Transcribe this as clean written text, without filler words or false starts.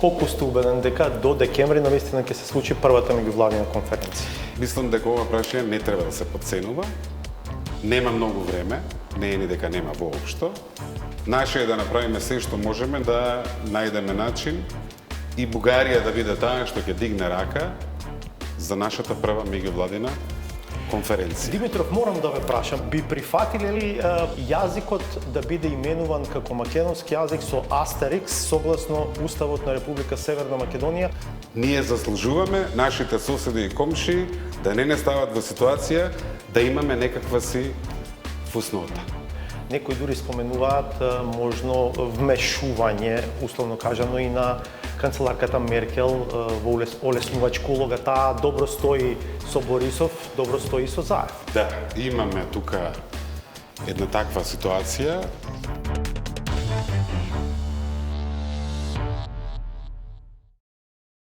Колку сте убеден дека до декември навистина ќе се случи првата меѓувладина конференција? Мислам дека ова прашање не треба да се подценува. Нема многу време, не е ни дека нема воопшто. Наше е да направиме се што можеме да најдеме начин и Бугарија да биде таа што ќе дигне рака за нашата прва меѓувладина конференција. Димитров, морам да ве прашам, би прифатиле ли јазикот да биде именуван како македонски јазик со астерикс согласно Уставот на Република Северна Македонија? Ние заслужуваме нашите соседи и комшии да не стават во ситуација да имаме некаква си фуснота. Некои дури споменуваат можно вмешување, условно кажано, и на канцеларката Меркел во олеснувачка улога. Таа добро стои со Борисов, добро стои со Заев. Да, имаме тука една таква ситуација.